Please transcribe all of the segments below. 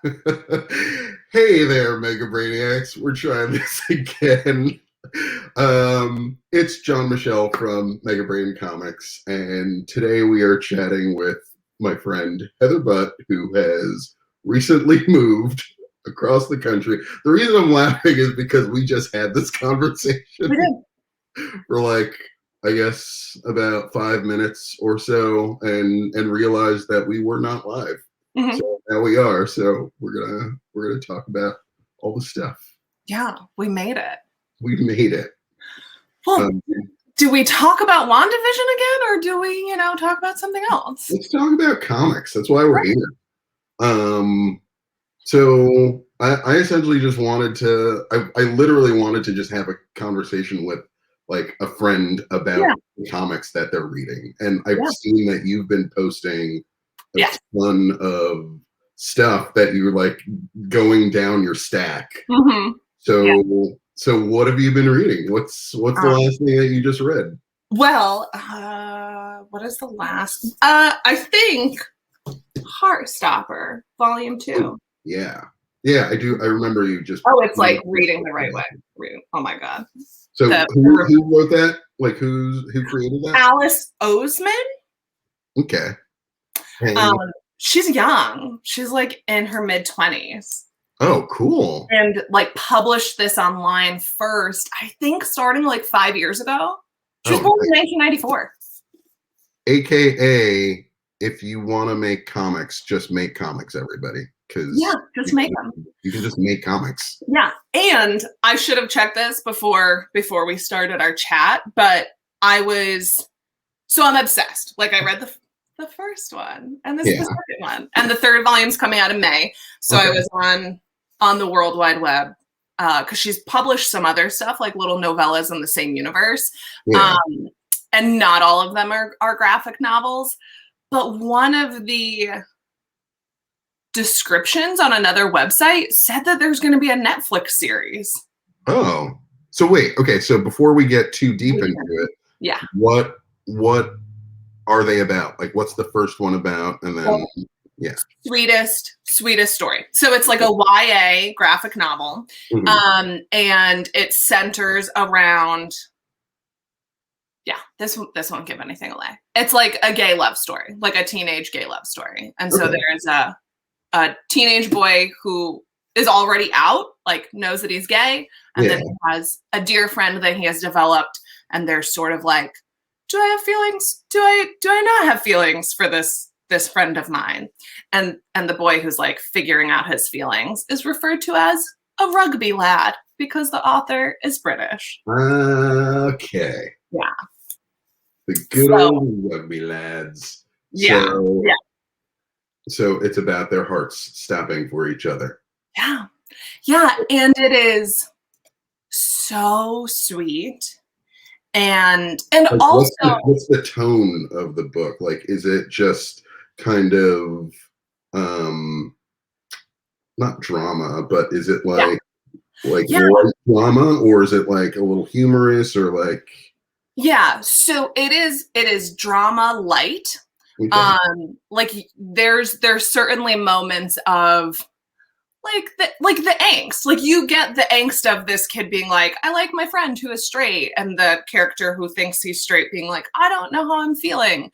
Hey there, Mega Brainiacs. We're trying this again. It's John Michelle from Mega Brain Comics, and today we are chatting with my friend Heather Butt, who has recently moved across the country. The reason I'm laughing is because we just had this conversation We did. for I guess about 5 minutes or so, and realized that we were not live. Mhm. So now we are. So we're gonna talk about all the stuff. Yeah, we made it. We made it. Well, Um, do we talk about WandaVision again, or do we, talk about something else? let's talk about comics. That's why we're here. So I essentially just wanted to. I literally wanted to just have a conversation with like a friend about Yeah. the comics that they're reading, and I've Yeah. seen that you've been posting a Yeah. ton of stuff that you're like going down your stack. Mm-hmm. Yeah. So what have you been reading? What's the last thing that you just read? Well, what is the last? I think Heartstopper, Volume 2. Yeah, I do. I remember you just. Oh, it's like reading the right way. Oh my God. So who wrote that? Like who created that? Alice Oseman. Okay. She's young. She's like in her mid-20s. Oh, cool. And like published this online first, I think starting like 5 years ago. She was born in 1994. AKA, if you want to make comics, just make comics, everybody. Just make them. You can just make comics. Yeah. And I should have checked this before we started our chat, but I'm obsessed. Like I read the first one, and this is the second one, and the third volume's coming out in May. So I was on the World Wide Web because she's published some other stuff, like little novellas in the same universe, and not all of them are graphic novels. But one of the descriptions on another website said that there's going to be a Netflix series. Oh, so wait, okay. So before we get too deep into it, what are they about? Like, what's the first one about? And then, sweetest story. So it's like a YA graphic novel, and it centers around. Yeah, this won't give anything away. It's like a gay love story, like a teenage gay love story, and so there's a teenage boy who is already out, like knows that he's gay, and then he has a dear friend that he has developed, and they're sort of like, do I have feelings? Do I not have feelings for this friend of mine? And the boy who's like figuring out his feelings is referred to as a rugby lad because the author is British. Okay. Yeah. The good old rugby lads. Yeah. So it's about their hearts stopping for each other. Yeah. Yeah. And it is so sweet. And like, also what's the tone of the book? Like, is it just kind of not drama, but is it like drama, or is it like a little humorous, or like? Yeah, so it is drama light. Okay. Like there's certainly moments of like the angst. Like you get the angst of this kid being like, I like my friend who is straight, and the character who thinks he's straight being like, I don't know how I'm feeling.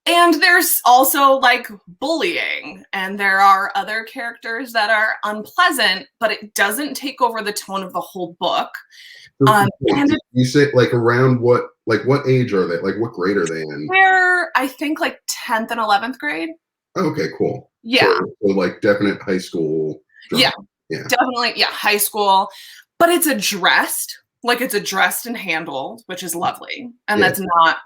And there's also like bullying, and there are other characters that are unpleasant, but it doesn't take over the tone of the whole book. And you say like around what age are they? Like what grade are they in? They're, I think, like 10th and 11th grade. Okay, cool. Yeah. So like definite high school drama. Yeah, definitely. Yeah, high school. But it's addressed and handled, which is lovely. And that's not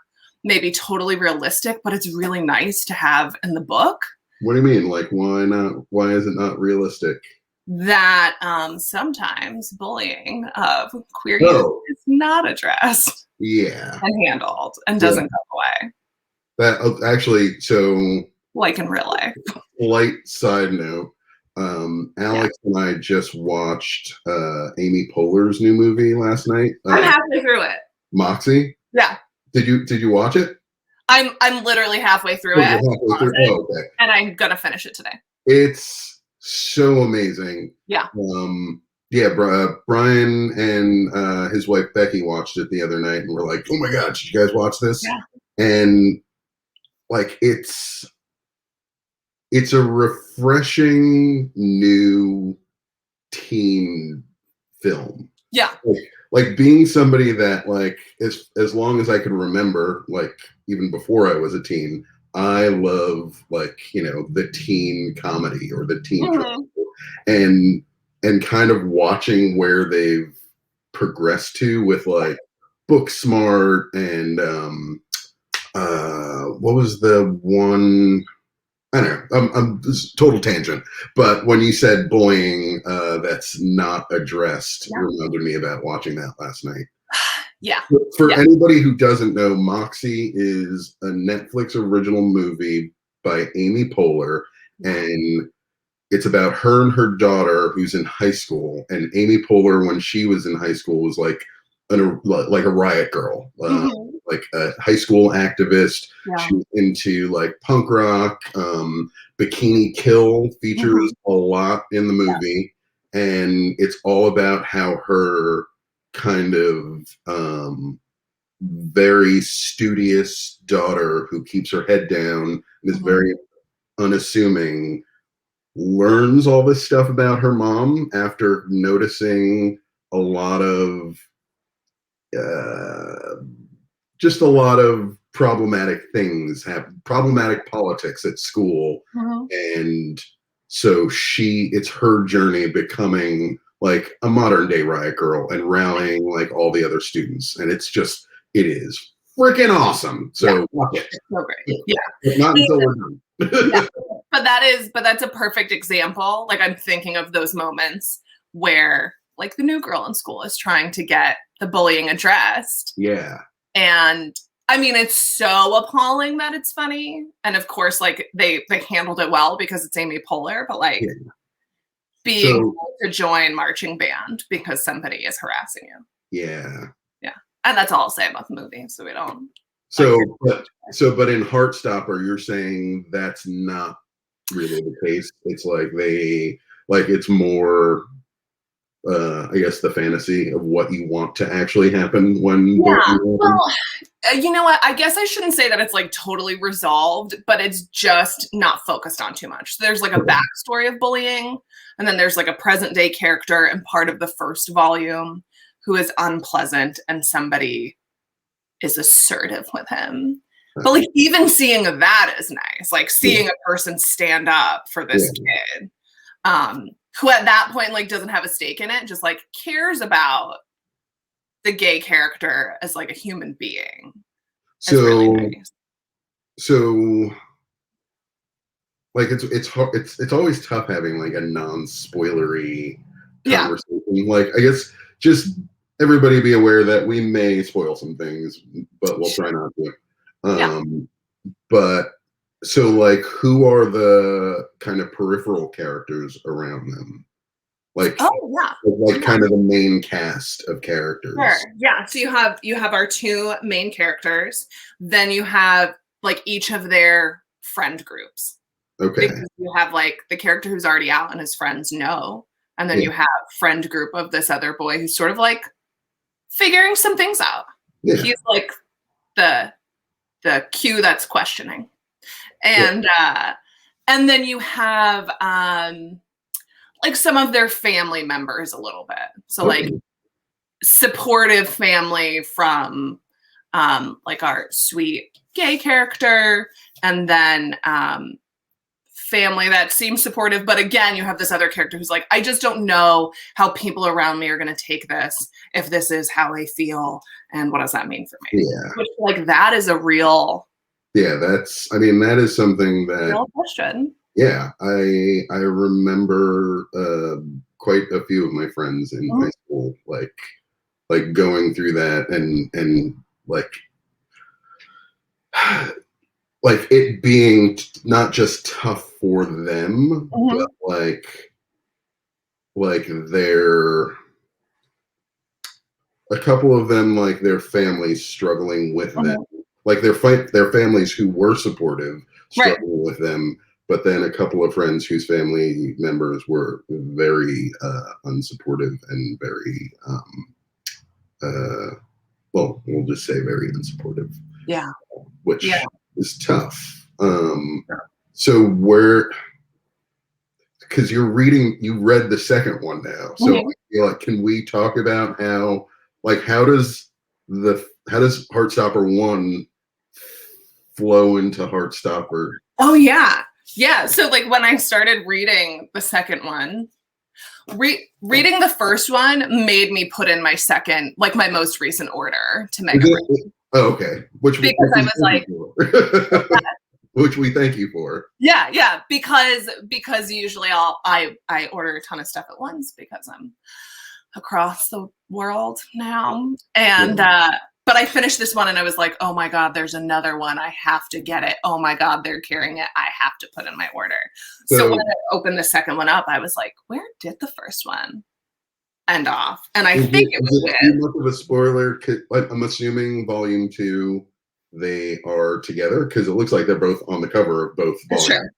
maybe totally realistic, but it's really nice to have in the book. What do you mean? Like, why not? Why is it not realistic? That sometimes bullying of queer youth is not addressed. Yeah. And handled and doesn't go away. That actually, so like in real life. Light side note. Alex and I just watched Amy Poehler's new movie last night. I'm halfway through it. Moxie? Yeah. Did you watch it? I'm literally halfway through it. Halfway through. Oh, okay. And I'm gonna finish it today. It's so amazing. Yeah. Yeah, Brian and his wife Becky watched it the other night and were like, "Oh my god, did you guys watch this?" Yeah. And like, it's a refreshing new teen film. Yeah. Like being somebody that like as long as I could remember, like even before I was a teen, I love like, you know, the teen comedy or the teen drama. Mhm. and and kind of watching where they've progressed to with like Book Smart and what was the one, I don't know. This is total tangent, but when you said bullying, that's not addressed, Yeah. reminded me about watching that last night. Yeah. For Yeah. anybody who doesn't know, Moxie is a Netflix original movie by Amy Poehler, and it's about her and her daughter who's in high school. And Amy Poehler, when she was in high school, was like like a riot girl, Mhm. like a high school activist. Yeah. She was into like punk rock. Bikini Kill features a lot in the movie, and it's all about how her kind of very studious daughter who keeps her head down and is very unassuming learns all this stuff about her mom after noticing a lot of uh, just a lot of problematic things happen, problematic politics at school. Mhm. And so it's her journey becoming like a modern day riot girl and rallying like all the other students. And it is freaking awesome. So watch it. So great. Yeah. But not until we're done. Yeah. But that's a perfect example. Like I'm thinking of those moments where like the new girl in school is trying to get the bullying addressed. Yeah. And I mean, it's so appalling that it's funny. And of course, like they handled it well because it's Amy Poehler, but like being able to join marching band because somebody is harassing you. Yeah. Yeah. And that's all I'll say about the movie. So we don't. But in Heartstopper, you're saying that's not really the case. It's like it's more I guess the fantasy of what you want to actually happen when well, you know what? I guess I shouldn't say that it's like totally resolved, but it's just not focused on too much. So there's like a backstory of bullying, and then there's like a present day character in part of the first volume who is unpleasant and somebody is assertive with him. But like even seeing that is nice. Like seeing a person stand up for this kid. Who at that point like doesn't have a stake in it, just like cares about the gay character as like a human being. So really nice. So like it's hard, it's always tough having like a non-spoilery conversation. Like I guess just everybody be aware that we may spoil some things, but we'll try not to. But so like who are the kind of peripheral characters around them? Like kind of the main cast of characters. Sure. Yeah. So you have our two main characters, then you have like each of their friend groups. Okay. Because you have like the character who's already out and his friends know. And then you have friend group of this other boy who's sort of like figuring some things out. Yeah. He's like the Q that's questioning. And then you have like some of their family members a little bit. So like supportive family from like our sweet gay character, and then family that seems supportive, but again you have this other character who's like, I just don't know how people around me are going to take this if this is how they feel, and what does that mean for me? Which, like that is a real that is something that real question. I remember quite a few of my friends in high school like going through that and like it being not just tough for them, but like they're a couple of them, like their families struggling with them, like their families who were supportive struggling with them, but then a couple of friends whose family members were very unsupportive and very, well, we'll just say very unsupportive. Yeah. Which Yeah. is tough. So where, because you read the second one now. So I feel like, can we talk about how does Heartstopper 1 flow into Heartstopper? Oh yeah. Yeah. So like when I started reading the second one, reading the first one made me put in my second, like my most recent order to Mega Brain. Oh, okay. Because I was like, which we thank you for. Yeah, because usually I order a ton of stuff at once because I'm across the world now, and but I finished this one and I was like, oh my god, there's another one, I have to get it. Oh my god, they're carrying it, I have to put in my order. So when I opened the second one up, I was like, where did the first one end off? And I think it was too much of a spoiler. I'm assuming volume 2 they are together because it looks like they're both on the cover of both volumes. Sure.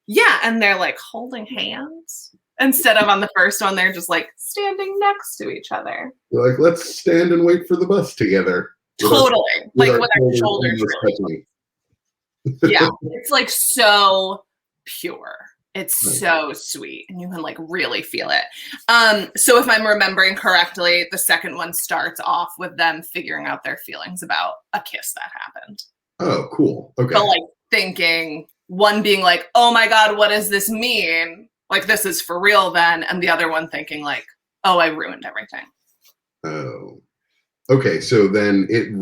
Yeah, and they're like holding hands instead of on the first one. They're just like standing next to each other. They're like, let's stand and wait for the bus together. Totally, like with our shoulders. Really. Yeah, it's like so pure. It's so sweet, and you can like really feel it. So if I'm remembering correctly, the second one starts off with them figuring out their feelings about a kiss that happened. Oh, cool. Okay. But like thinking, one being like, oh my god, what does this mean? Like, this is for real then. And the other one thinking like, oh, I ruined everything. Oh, okay. So then it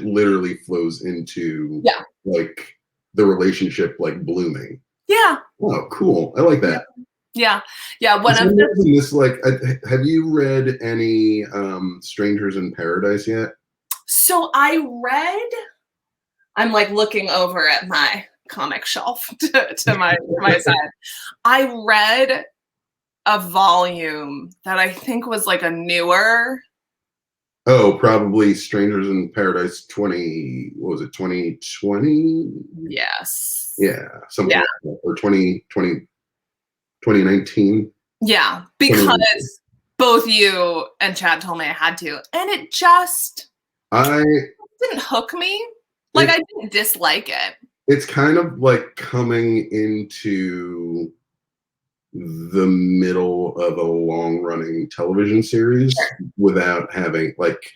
literally flows into like the relationship like blooming. Yeah. Oh, cool. I like that. Yeah. One of this, like, have you read any Strangers in Paradise yet? So I'm like looking over at my comic shelf to my side. I read a volume that I think was like a newer. Oh, probably Strangers in Paradise 2020? Yes. Yeah, something like that. Or 2019. Yeah, because both you and Chad told me I had to, and it just didn't hook me. Like, I didn't dislike it. It's kind of like coming into the middle of a long-running television series without having, like,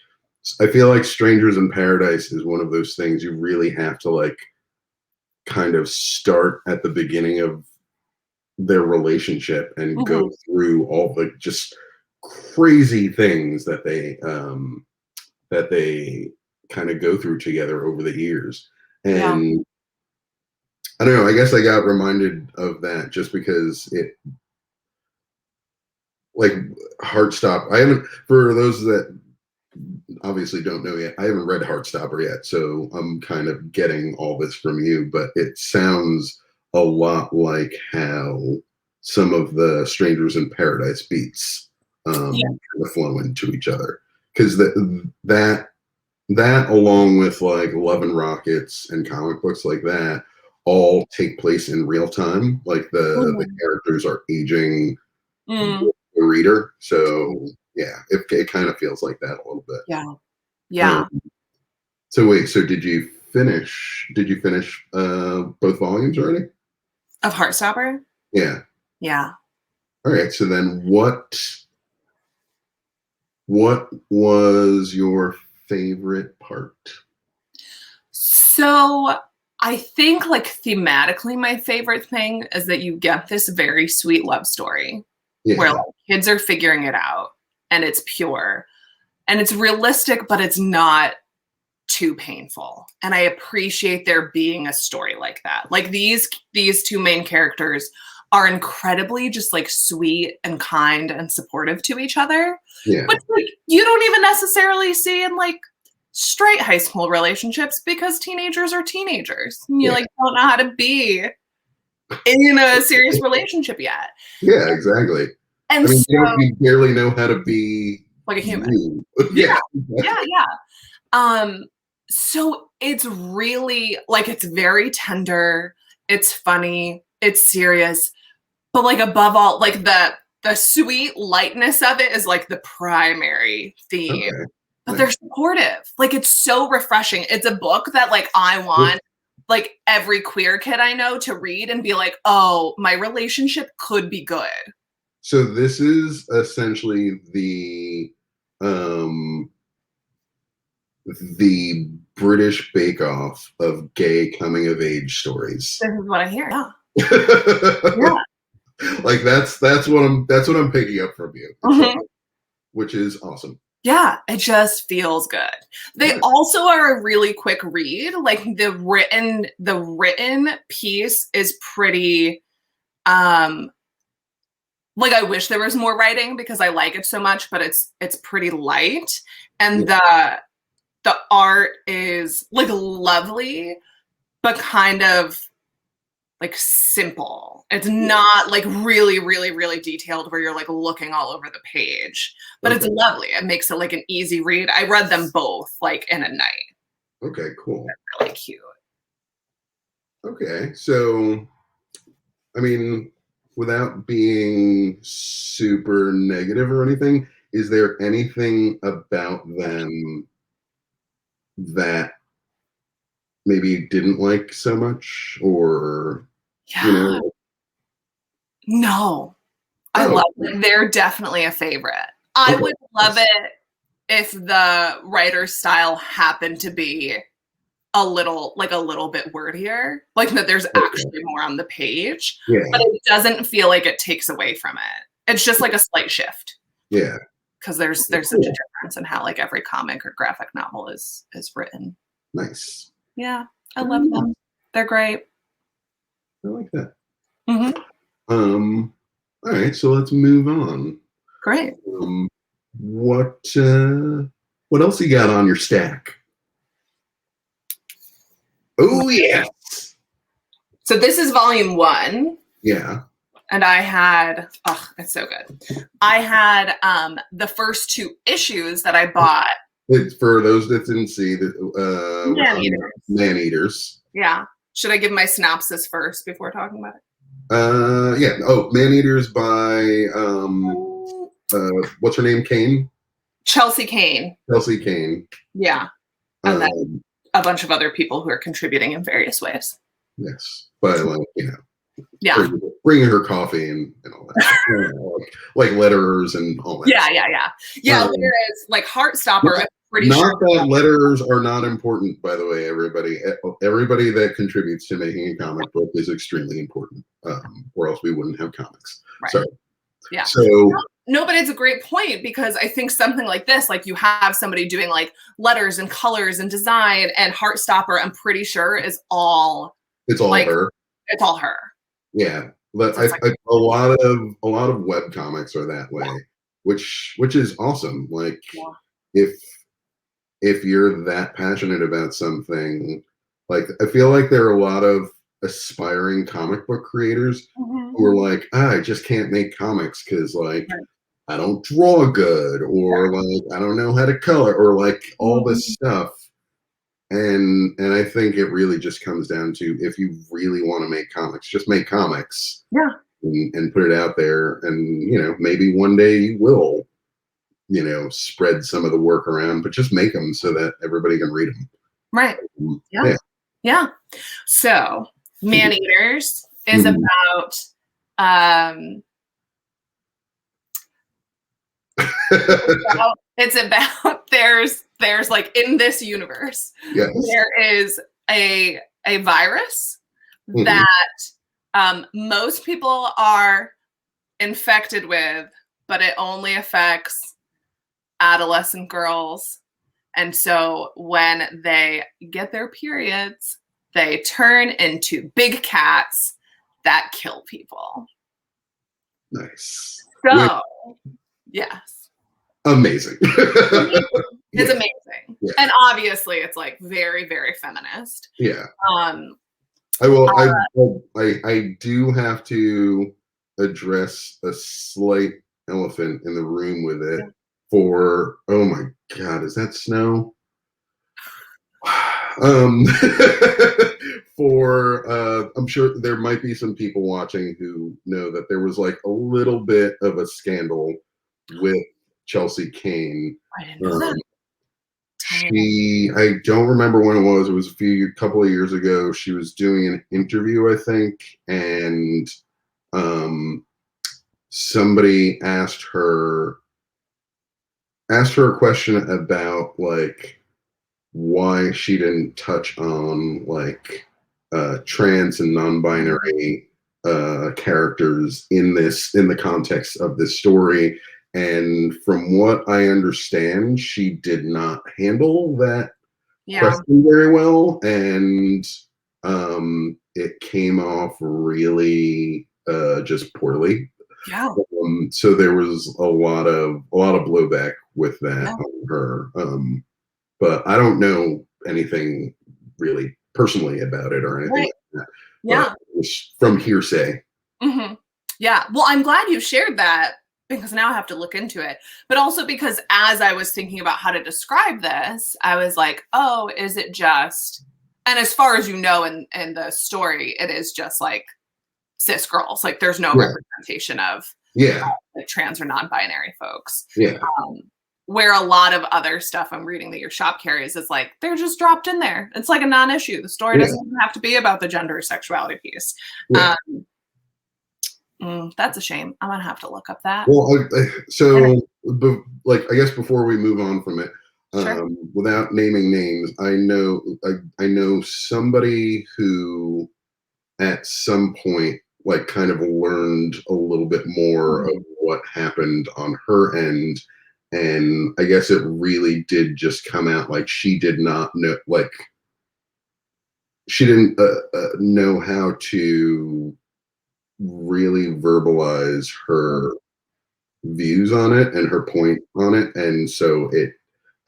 I feel like Strangers in Paradise is one of those things you really have to like kind of start at the beginning of their relationship and go through all the just crazy things that they kind of go through together over the years. And I don't know, I guess I got reminded of that just because it, like, Heartstopper, I haven't, for those that obviously don't know yet, I haven't read Heartstopper yet, so I'm kind of getting all this from you, but it sounds a lot like how some of the Strangers in Paradise beats kind of flow into each other. Because that along with like Love and Rockets and comic books like that all take place in real time. Like the characters are aging the reader. So yeah, it kind of feels like that a little bit. Yeah. So wait, so did you finish both volumes already? Of Heartstopper? Yeah. Yeah. All right. So then what was your favorite part? So I think like thematically my favorite thing is that you get this very sweet love story where like kids are figuring it out and it's pure and it's realistic, but it's not too painful. And I appreciate there being a story like that. Like these two main characters are incredibly just like sweet and kind and supportive to each other. Yeah. But like, you don't even necessarily see in like straight high school relationships because teenagers are teenagers. And you like don't know how to be in a serious relationship yet. Yeah, exactly. And I mean, so, you barely know how to be like a human. Yeah. So it's really like, it's very tender. It's funny. it's serious, but like above all, like the sweet lightness of it is like the primary theme. Okay. But Nice. they're supportive. Like it's so refreshing. It's a book that like I want like every queer kid I know to read and be like, oh, my relationship could be good. So this is essentially the British Bake Off of gay coming of age stories. This is what I hear. Yeah. Yeah. Like that's what I'm picking up from you, which is awesome. Yeah, it just feels good. They also are a really quick read. Like the written piece is pretty like I wish there was more writing because I like it so much, but it's pretty light. And the art is like lovely, but kind of like simple. It's not like really, really, really detailed where you're like looking all over the page, but it's lovely. It makes it like an easy read. I read them both like in a night. Okay, cool. They're really cute. Okay, so I mean, without being super negative or anything, is there anything about them that maybe you didn't like so much, or Yeah. you know? No, I love it. They're definitely a favorite. I would love it if the writer's style happened to be a little bit wordier, like that there's actually more on the page, but it doesn't feel like it takes away from it. It's just like a slight shift. Yeah. Because there's such a difference in how like every comic or graphic novel is written. Nice. Yeah, I love them. They're great. I like that. Mm-hmm. All right, so let's move on. Great. What else you got on your stack? Oh yes. So this is volume 1. Yeah. And I had, oh, it's so good. I had the first 2 issues that I bought. It's for those that didn't see the Man-Eaters. Yeah. Should I give my synopsis first before talking about it? Yeah. Oh, Man-Eaters by what's her name? Kane? Chelsea Kane. Chelsea Kane. Yeah. And then a bunch of other people who are contributing in various ways. Yes. But like, you know. Yeah. Bringing her coffee and all that. like letters and all that. Yeah. Whereas like Heartstopper, I'm pretty sure. Not that letters are not important, by the way, everybody. Everybody that contributes to making a comic book is extremely important, or else we wouldn't have comics. Right. So, yeah. So no, but it's a great point because I think something like this, like you have somebody doing like letters and colors and design, and Heartstopper, I'm pretty sure is all. It's all like, her. It's all her. Yeah, but a lot of web comics are that way, which is awesome. Like if you're that passionate about something, like I feel like there are a lot of aspiring comic book creators who are like, I just can't make comics because like I don't draw good, or like I don't know how to color, or like all this stuff. And I think it really just comes down to, if you really want to make comics, just make comics. Yeah. And put it out there, and you know, maybe one day you will, you know, spread some of the work around, but just make them so that everybody can read them. Right. Yeah. So Man-Eaters is about it's about there's like in this universe there is a virus that most people are infected with, but it only affects adolescent girls. And so when they get their periods, they turn into big cats that kill people. Nice. So yes. Amazing. It's amazing. Yeah. And obviously it's like very, very feminist. Yeah. I do have to address a slight elephant in the room with it for, oh my God, is that snow? Um, I'm sure there might be some people watching who know that there was like a little bit of a scandal with Chelsea Kane. I didn't know that. Tell me about I don't remember when it was. It was couple of years ago. She was doing an interview, I think, and somebody asked her a question about like why she didn't touch on like trans and non-binary characters in the context of this story. And from what I understand, she did not handle that question very well, and it came off really just poorly. Yeah. So there was a lot of blowback with that on her. But I don't know anything really personally about it or anything like that. Yeah. But it was from hearsay. Mm-hmm. Yeah. Well, I'm glad you shared that because now I have to look into it. But also because as I was thinking about how to describe this, I was like, oh, is it just, and as far as you know in the story, it is just like cis girls. Like there's no representation of like trans or non-binary folks. Yeah. Where a lot of other stuff I'm reading that your shop carries is like they're just dropped in there. It's like a non-issue. The story doesn't even have to be about the gender or sexuality piece. Yeah. That's a shame. I'm gonna have to look up that. Well, I guess before we move on from it, without naming names, I know somebody who at some point like kind of learned a little bit more of what happened on her end. And I guess it really did just come out like she did not know, like she didn't know how to really verbalize her views on it and her point on it. And so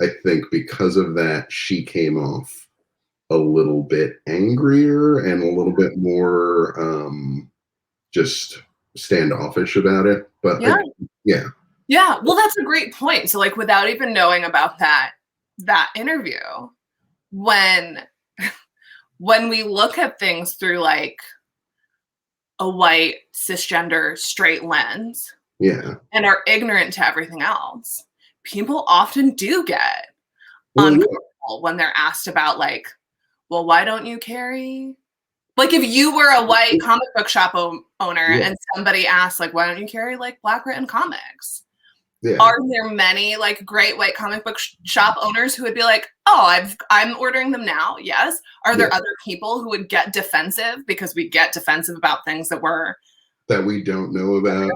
I think because of that, she came off a little bit angrier and a little bit more just standoffish about it. But yeah, well, that's a great point. So like without even knowing about that interview, when we look at things through like a white cisgender straight lens and are ignorant to everything else, people often do get uncomfortable when they're asked about like, well, why don't you carry? Like if you were a white comic book shop owner and somebody asked like, why don't you carry like Black written comics? Are there many like great white comic book shop owners who would be like, oh, I'm ordering them now? Yes. Are there other people who would get defensive because we get defensive about things that we don't know about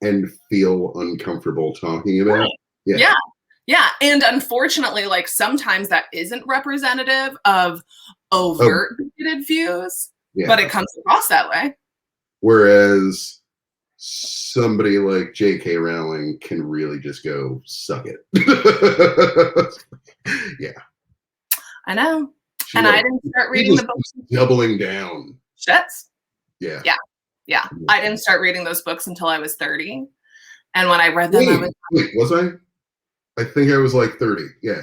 and feel uncomfortable talking about? Yeah. And unfortunately, like sometimes that isn't representative of overt bigoted views, but it comes across that way. Whereas somebody like J.K. Rowling can really just go suck it. I know. I didn't start reading the books. Doubling down. Shits. Yeah. I didn't start reading those books until I was 30. And when I read them, was I? I think I was like 30. Yeah.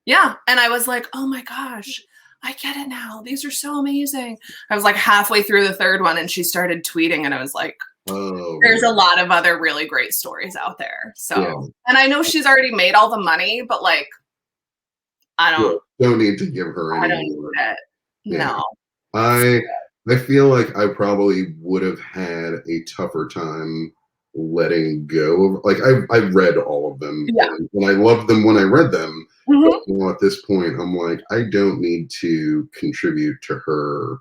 Yeah. And I was like, oh my gosh, I get it now. These are so amazing. I was like halfway through the third one and she started tweeting and I was like, there's a lot of other really great stories out there. So, and I know she's already made all the money, but like, I don't need to give her any. I don't need it. No. I feel like I probably would have had a tougher time letting go of, like I've read all of them and I loved them when I read them. But, you know, at this point I'm like, I don't need to contribute to her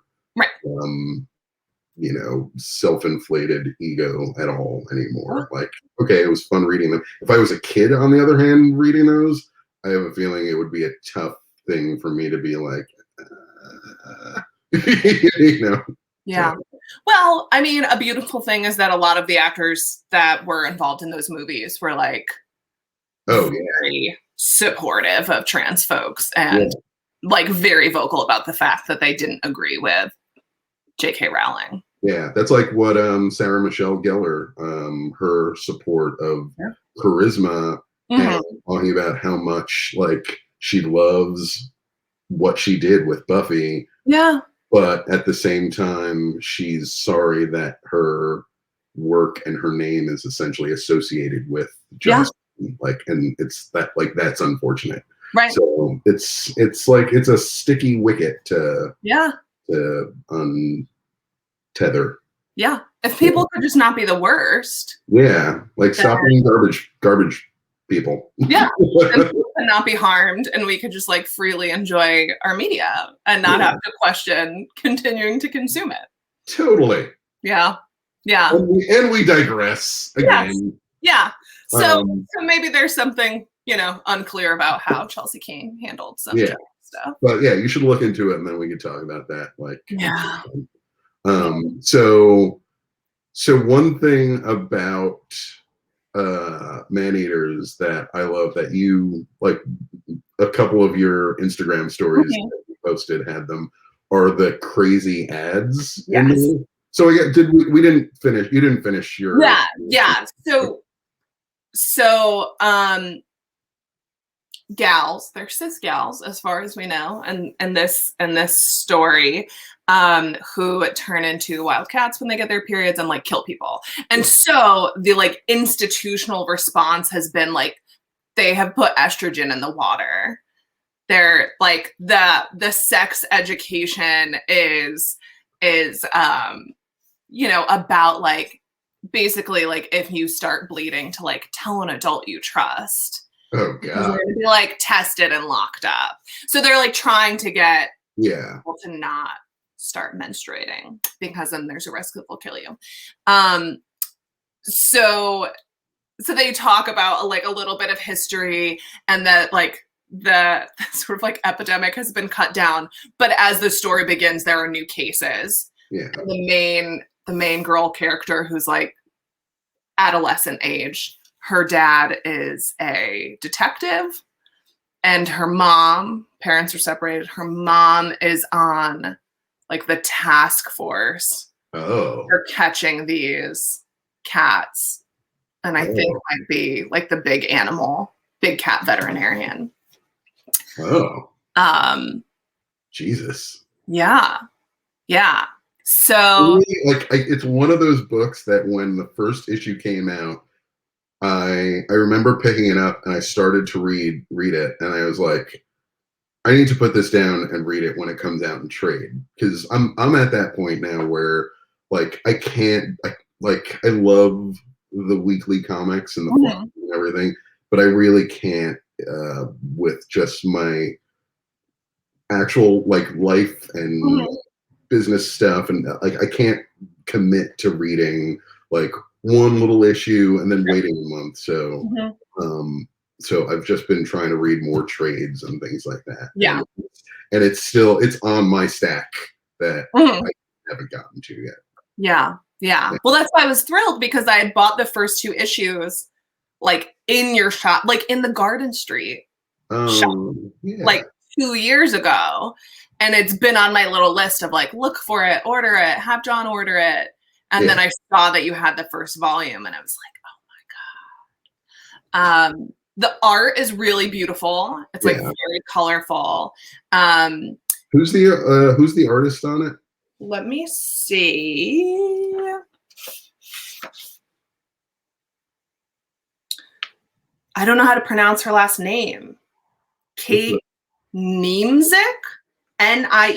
you know, self-inflated ego at all anymore. Like, okay, it was fun reading them. If I was a kid, on the other hand, reading those, I have a feeling it would be a tough thing for me to be like, you know. Yeah. Well, I mean, a beautiful thing is that a lot of the actors that were involved in those movies were like very supportive of trans folks and like very vocal about the fact that they didn't agree with J.K. Rowling. Yeah, that's like what Sarah Michelle Gellar, her support of charisma and talking about how much like she loves what she did with Buffy, Yeah. but at the same time, she's sorry that her work and her name is essentially associated with Yeah. Joss. Like, and it's that, like, that's unfortunate. Right. So it's like it's a sticky wicket Yeah. to untether. Yeah. If people could just not be the worst, Yeah, like then stop being garbage people. yeah, and people could not be harmed, and we could just like freely enjoy our media and not Yeah, have to question continuing to consume it. totally. Yeah. Yeah. And we digress Yes. again. Yeah. So Um, so maybe there's something, unclear about how Chelsea King handled some yeah, stuff. but yeah, you should look into it, and then we can talk about that. Like, Yeah. Yeah. so one thing about man eaters that I love that you like, a couple of your Instagram stories Mhm. that you posted had them, are the crazy ads in Yes. there. So yeah, we didn't finish, you didn't finish your Yeah. Yeah. So gals, they're cis gals as far as we know, and this story, who turn into wildcats when they get their periods and like kill people. And so the like institutional response has been like they have put estrogen in the water. They're like the sex education is about like basically like if you start bleeding to like tell an adult you trust Oh because you're god. gonna be like tested and locked up. So they're like trying to get Yeah. people to not start menstruating because then there's a risk that they'll kill you. Um, so so they talk about like a little bit of history and that like the sort of like epidemic has been cut down, but as the story begins, there are new cases. Yeah. And the main girl character who's like adolescent age, her dad is a detective and her mom, parents are separated, her mom is on like the task force Oh. for catching these cats, and I think Oh. might be like the big cat veterinarian. Oh. Um, Jesus. yeah, yeah. So Like, it's one of those books that when the first issue came out, I remember picking it up and I started to read it, and I was like, I need to put this down and read it when it comes out in trade, because I'm at that point now where like I can't, I love the weekly comics and the fluff mhm, and everything, but I really can't with just my actual like life and mhm, business stuff, and like I can't commit to reading like one little issue and then waiting a month. mhm. Um so I've just been trying to read more trades and things like that. Yeah. And it's on my stack that Mhm. I haven't gotten to yet. Yeah. Yeah. Well, that's why I was thrilled because I had bought the first two issues like in your shop, like in the Garden Street shop, Yeah. like 2 years ago. And it's been on my little list of like, look for it, order it, have John order it. And Yeah. then I saw that you had the first volume and I was like, oh my God. The art is really beautiful. It's like Yeah. very colorful. Um, Who's the artist on it? let me see. I don't know how to pronounce her last name. What's the- Kate Niemczyk, Niemczyk.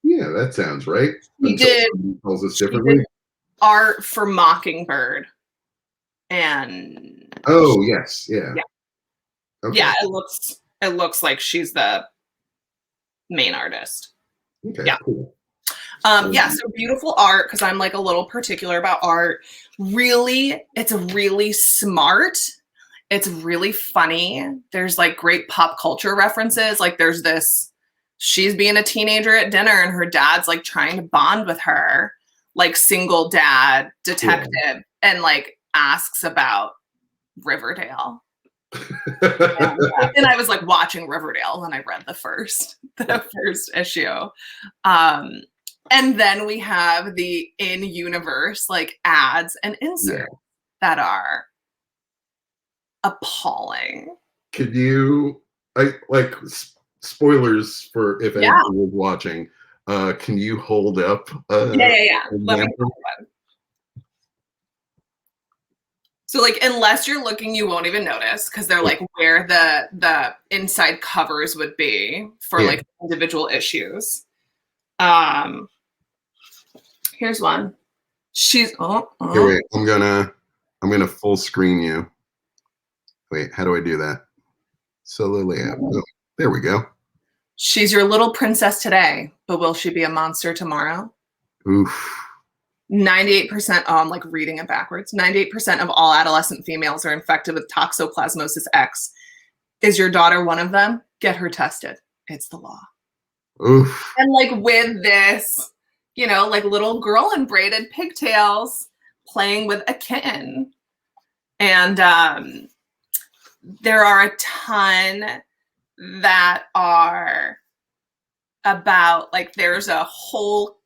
Yeah, that sounds right. She Until did someone tells us she differently. did art for Mockingbird, and Oh yes, yeah. yeah, Okay. yeah, it looks like she's the main artist. Okay, Yeah. cool. Yeah, so beautiful art because I'm like a little particular about art. Really, it's really smart. It's really funny. There's like great pop culture references. Like there's this, she's being a teenager at dinner and her dad's like trying to bond with her, like single dad detective, and like asks about Riverdale. And I was like watching Riverdale when I read the first issue. Um, and then we have the in-universe like ads and inserts that are appalling. Could you I like spoilers for if Yeah. anyone was watching. Can you hold up Yeah. Let me. example? So like unless you're looking, you won't even notice because they're like where the inside covers would be for Yeah. like individual issues. Um Here's one. She's Here, wait, I'm gonna full screen you. Wait, how do I do that? Solo layout. Oh, there we go. she's your little princess today, but will she be a monster tomorrow? Oof. 98%, oh, I'm like reading it backwards. 98% of all adolescent females are infected with Toxoplasmosis X. Is your daughter one of them? Get her tested. It's the law. Oof. And like with this, you know, like little girl in braided pigtails playing with a kitten. And there are a ton that are about like there's a whole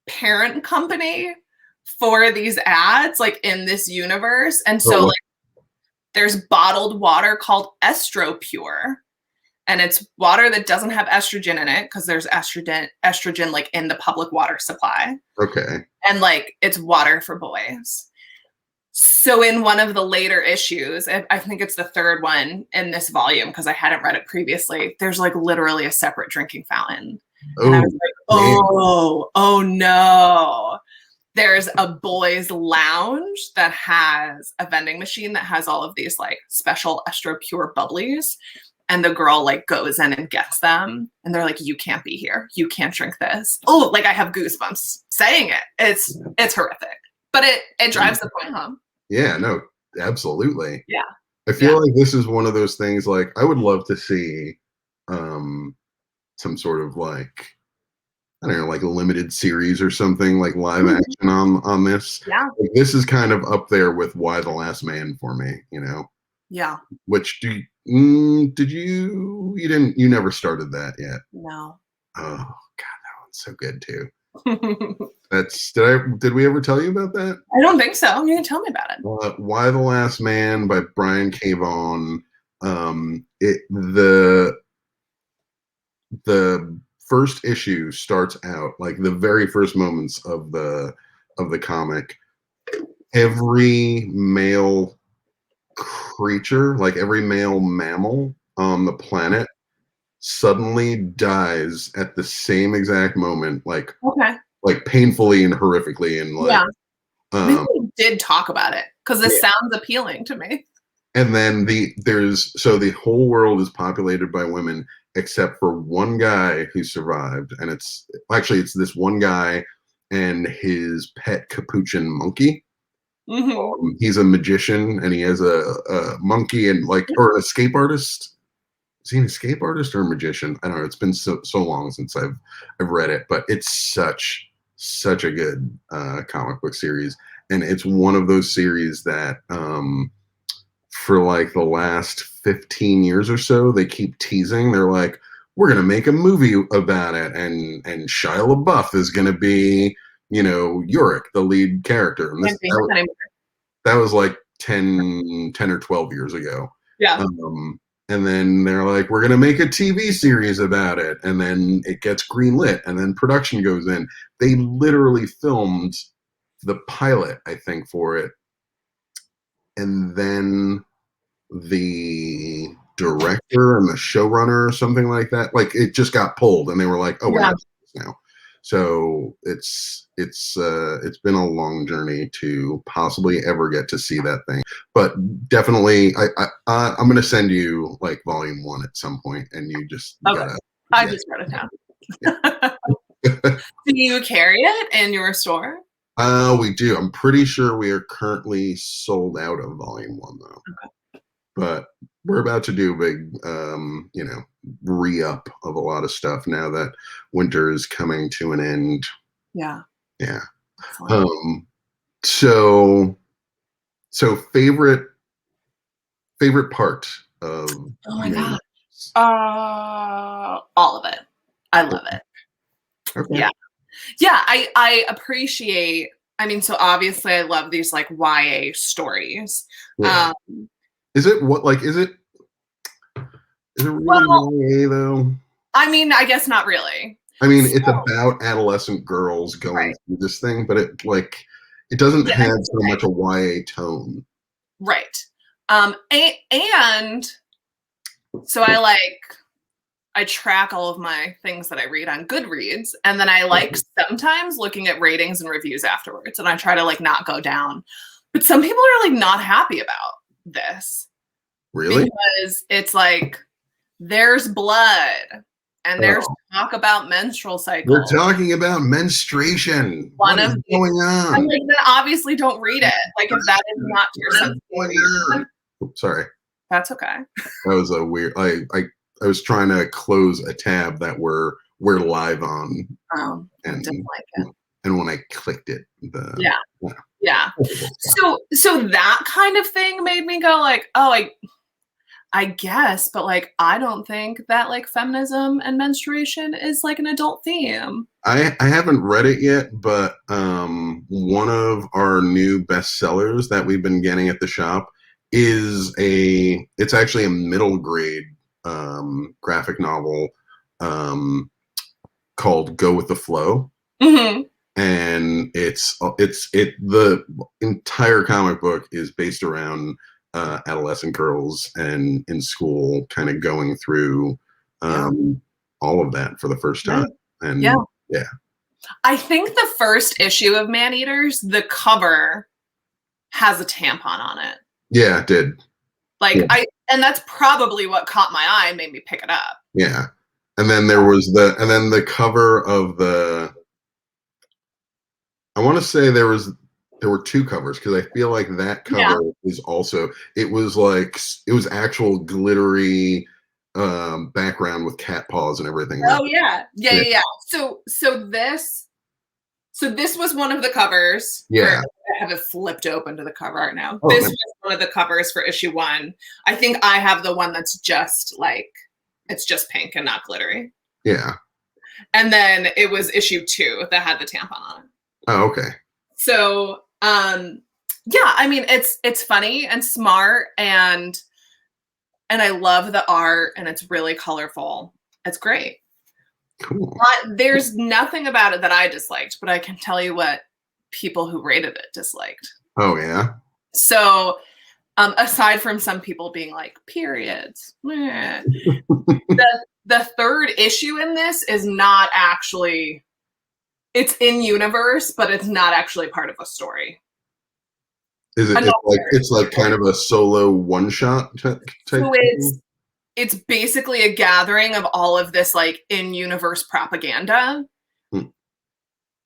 parent company for these ads like in this universe. And so like there's bottled water called EstroPure. And it's water that doesn't have estrogen in it because there's estrogen like in the public water supply. Okay. And like it's water for boys. So in one of the later issues, I think it's the third one in this volume because I hadn't read it previously, there's like literally a separate drinking fountain. And I was like, oh no. There's a boys' lounge that has a vending machine that has all of these like special EstroPure bubblies. And the girl like goes in and gets them. And they're like, you can't be here. You can't drink this. Oh, like I have goosebumps saying it. It's horrific. But it drives the point home. Yeah, no, absolutely. Yeah. I feel like this is one of those things like I would love to see some sort of like I don't know, like a limited series or something like live action on this. Yeah. Like, this is kind of up there with Y: The Last Man for me, you know. Yeah. Which did you never started that yet? No. Oh God, that one's so good too. Did we ever tell you about that? I don't think so. You can tell me about it. Y: The Last Man by Brian K. Vaughan. The first issue starts out like the very first moments of the comic. Every male creature, like every male mammal on the planet, suddenly dies at the same exact moment, like painfully and horrifically, and like maybe we did talk about it because this sounds appealing to me. And then the whole world is populated by women except for one guy who survived, and it's this one guy and his pet capuchin monkey. He's a magician and he has a monkey and or an escape artist. Is he an escape artist or a magician? I don't know. It's been so long since I've read it, but it's such a good comic book series, and it's one of those series that for like the last 15 years or so, they keep teasing. They're like, we're going to make a movie about it. And Shia LaBeouf is going to be, Yorick, the lead character. And that was like 10 or 12 years ago. Yeah. And then they're like, we're going to make a TV series about it. And then it gets greenlit and then production goes in. They literally filmed the pilot, I think, for it. And then the director and the showrunner or something like that, like it just got pulled and they were like, oh, we're not doing this now. So it's been a long journey to possibly ever get to see that thing, but definitely I'm going to send you like volume 1 at some point and you just I just wrote it down. Yeah. Do you carry it in your store? We do. I'm pretty sure we are currently sold out of volume 1 though. Okay. But we're about to do a big, re-up of a lot of stuff now that winter is coming to an end. Yeah. Yeah. So favorite part of oh my god. All of it. I love it. Okay. Yeah. Yeah, I appreciate, so obviously I love these like YA stories. Yeah. Is it Is it really Well, YA though? I mean, I guess not really. I mean, it's So, about adolescent girls going right. through this thing, but it doesn't Yeah, have that's so okay. much a YA tone. Right. And so I track all of my things that I read on Goodreads, and then I like sometimes looking at ratings and reviews afterwards, and I try to like not go down. But some people are like not happy about this Really? because it's like there's blood and there's Oh, talk about menstrual we're cycles. talking about menstruation. One What is of the going I'm on? like, then obviously don't read it. Like if that is not your What is going sensibility, on? Oops, sorry. that's okay. That was a weird. I was trying to close a tab that we're live on, I and didn't like it. and when I clicked it, Yeah. yeah, Yeah. So that kind of thing made me go like, oh, I guess, but like I don't think that like feminism and menstruation is like an adult theme. I haven't read it yet, but one of our new bestsellers that we've been getting at the shop it's actually a middle grade graphic novel um, called Go with the Flow. Hmm. And the entire comic book is based around adolescent girls and in school kind of going through Yeah. all of that for the first Yeah. time. Yeah. And yeah, I think the first issue of Maneaters, the cover has a tampon on it. yeah, it did. Like Yeah, and that's probably what caught my eye and made me pick it up. yeah. And then the cover of I want to say there were two covers because I feel like that Yeah. cover is also it was actual glittery background with cat paws and everything like Oh yeah. Yeah, yeah, yeah, yeah. So this was one of the covers for yeah. I have it flipped open to the cover art now. Oh This man. was one of the covers for issue 1. I think I have the one that's just like it's just pink and not glittery. Yeah. And then it was issue 2 that had the tampon on it. Oh, okay. So, yeah, I mean it's funny and smart and I love the art and it's really colorful. It's great. Cool. There's nothing about it that I disliked, but I can tell you what people who rated it disliked. Oh yeah. So, aside from some people being like periods, the third issue in this is not actually it's in universe, but it's not actually part of a story. Is it it's like kind of a solo one shot type So thing? it's basically a gathering of all of this like in universe propaganda Hmm.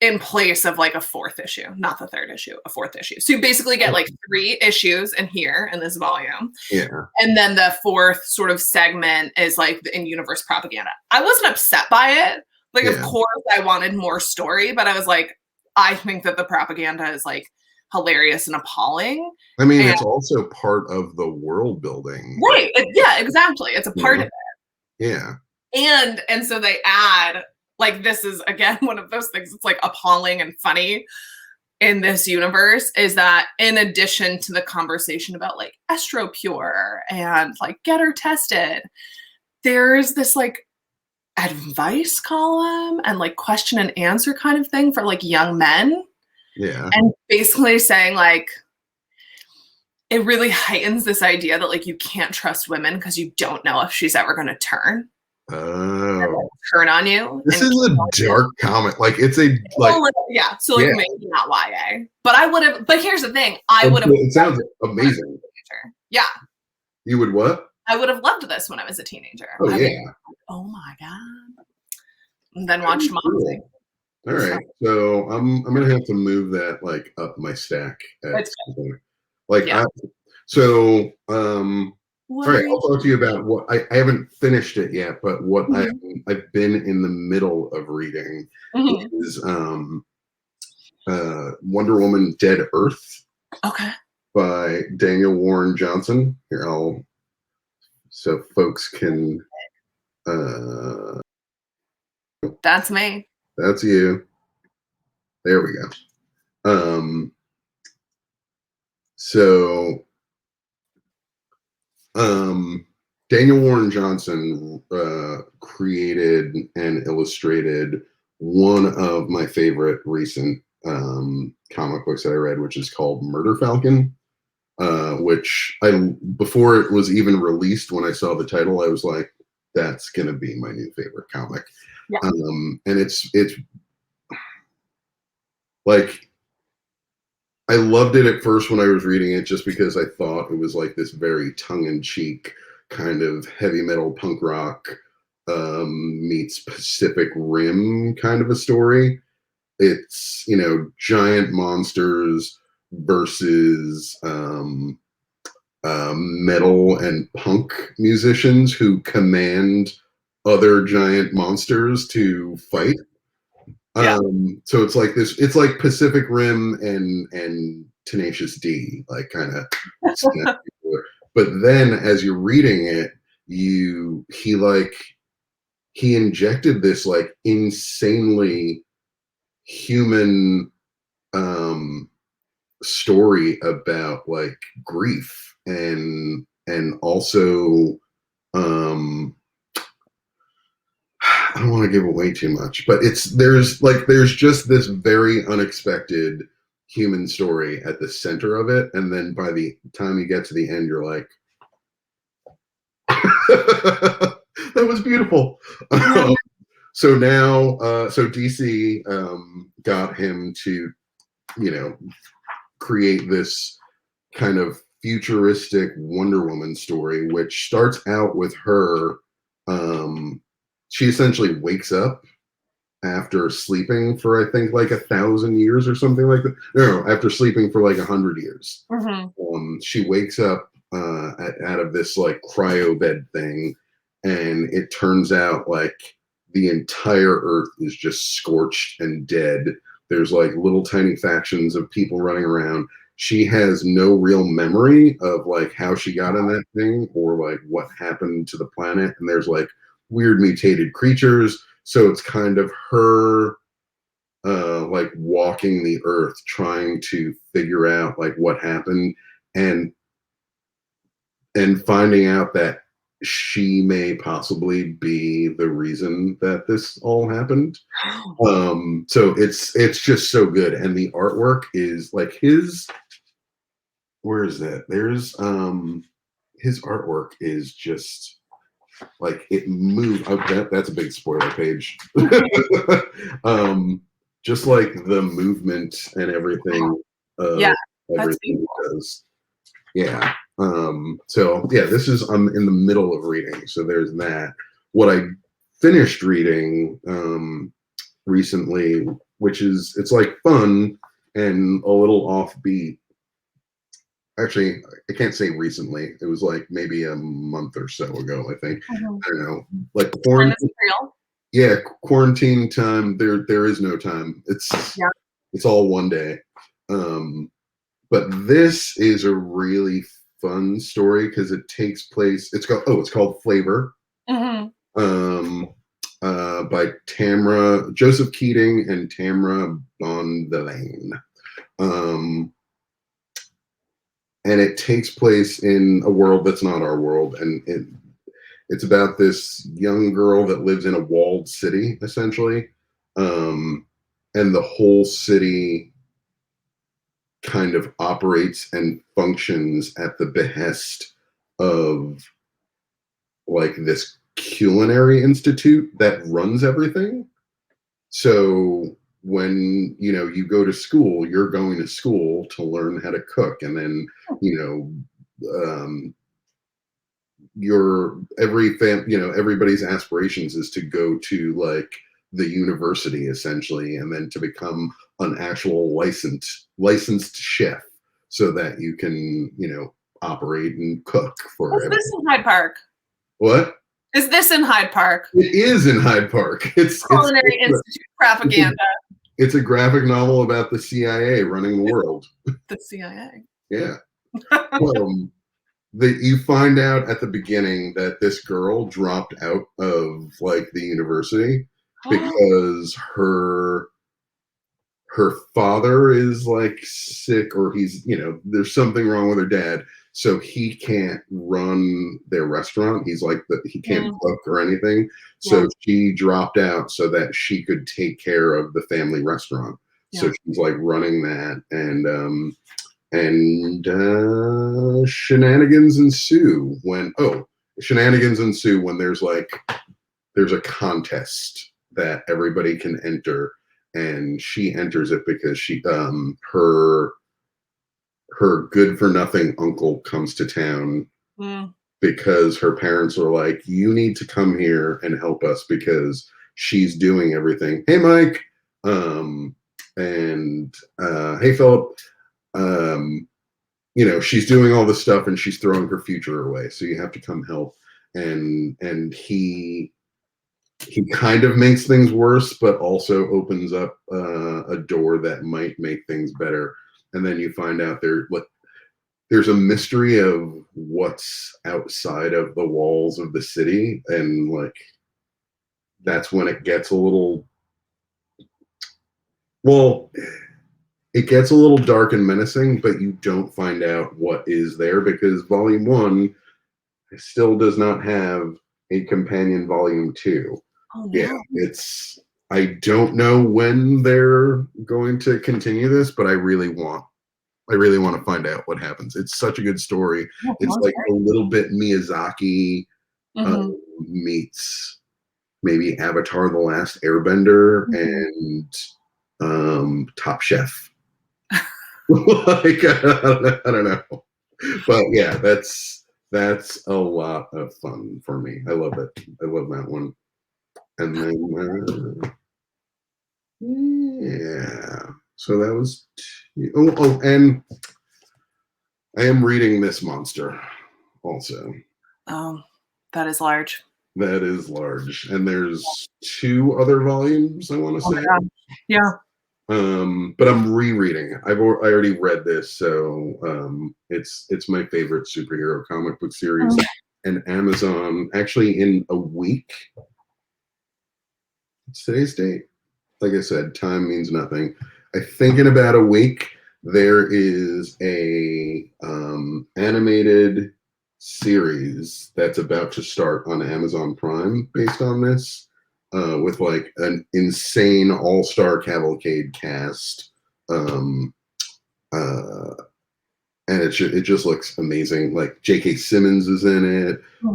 in place of like a fourth issue, not the third issue, a fourth issue. So you basically get like 3 issues in here in this volume. Yeah. And then the fourth sort of segment is like the in universe propaganda. I wasn't upset by it. Like, of Yeah. course, I wanted more story, but I was like, I think that the propaganda is like hilarious and appalling. I mean, And it's also part of the world building. right, yeah, exactly. It's a part of it. Yeah. And so they add like this is again one of those things that's like appalling and funny in this universe is that in addition to the conversation about like estropure and like get her tested, there's this like advice column and like question and answer kind of thing for like young men Yeah. and basically saying like it really heightens this idea that like you can't trust women because you don't know if she's ever going to turn Oh. on you. This And is a dark comic. Like it's a like yeah, so like yeah. maybe not YA, but I would have. But here's the thing: I would have. It sounds amazing. Yeah, You would what? I would have loved this when I was a teenager. Oh I yeah. was, oh my god! And then watched Moxie. Cool. All right. So I'm gonna have to move that like up my stack at some point. Like Yeah. so What all right, are I'll talk to you about what I haven't finished it yet, but what Mhm. I've been in the middle of reading Mhm. is Wonder Woman Dead Earth Okay. by Daniel Warren Johnson. Here so folks can That's me. that's you. There we go. So um Daniel Warren Johnson created and illustrated one of my favorite recent comic books that I read, which is called Murder Falcon. Which before it was even released, when I saw the title, I was like, "That's gonna be my new favorite comic." Yeah. And it's like, I loved it at first when I was reading it, just because I thought it was like this very tongue-in-cheek kind of heavy metal punk rock meets Pacific Rim kind of a story. It's, you know, giant monsters versus metal and punk musicians who command other giant monsters to fight. Yeah. So it's like this. It's like Pacific Rim and Tenacious D, like kind of. But then, as you're reading it, he injected this like insanely human story about like grief and also I don't want to give away too much, but there's just this very unexpected human story at the center of it, and then by the time you get to the end, you're like, that was beautiful. So now, so DC got him to, you know, create this kind of futuristic Wonder Woman story, which starts out with her. She essentially wakes up after sleeping for, I think, like 1,000 years or something like that. No, after sleeping for like 100 years. She wakes up out of this like cryo bed thing, and it turns out like the entire Earth is just scorched and dead. There's like little tiny factions of people running around. She has no real memory of like how she got in that thing or like what happened to the planet. And there's like weird mutated creatures. So it's kind of her like walking the earth, trying to figure out like what happened and finding out that she may possibly be the reason that this all happened. So it's just so good, and the artwork is like where is that? There's his artwork is just like it moved. Oh, that's a big spoiler page. Just like the movement and everything. Yeah, everything he does. Yeah. So yeah, this is I'm in the middle of reading, so there's that. What I finished reading recently, which is it's like fun and a little offbeat. Actually, I can't say recently. It was like maybe a month or so ago, I think. I don't know. Like quarantine. Yeah, quarantine time. There is no time. It's all one day. But this is a really fun story because it takes place. It's called Flavor. By Joseph Keating and Tamra Bonvillain. And it takes place in a world that's not our world, and it's about this young girl that lives in a walled city, essentially, and the whole city kind of operates and functions at the behest of like this culinary institute that runs everything. So when you go to school, you're going to school to learn how to cook, and then everybody's aspirations is to go to like the university essentially, and then to become an actual licensed chef, so that you can operate and cook for. Is this in Hyde Park? What? Is this in Hyde Park? It is in Hyde Park. It's Culinary Institute propaganda. It's a graphic novel about the CIA running the world. The CIA. Yeah. You find out at the beginning that this girl dropped out of like the university because her her father is like sick, or he's, there's something wrong with her dad, so he can't run their restaurant. He's like he can't cook or anything. So Yeah. she dropped out so that she could take care of the family restaurant. So she's like running that, and shenanigans ensue when there's a contest that everybody can enter, and she enters it because her good for nothing uncle comes to town because her parents are like, you need to come here and help us because she's doing everything. Hey, Mike. And hey, Philip. She's doing all this stuff and she's throwing her future away. So you have to come help. And he kind of makes things worse, but also opens up a door that might make things better. And then you find out there's a mystery of what's outside of the walls of the city, and like that's when it gets a little dark and menacing, but you don't find out what is there because volume 1 still does not have a companion volume 2. Oh, no. Yeah, I don't know when they're going to continue this, but I really want to find out what happens. It's such a good story. It's like a little bit Miyazaki meets maybe Avatar: The Last Airbender and Top Chef. Like I don't know, but yeah, that's a lot of fun for me. I love it. I love that one. And then yeah, so that was and I am reading This Monster also. That is large. That is large, and there's 2 other volumes I want to say. Yeah. But I'm rereading it. I already read this, so it's my favorite superhero comic book series. And Amazon actually in a week. It's today's date. Like I said, time means nothing. I think in about a week there is a animated series that's about to start on Amazon Prime based on this. With like an insane all-star cavalcade cast, and it just looks amazing. Like J.K. Simmons is in it. I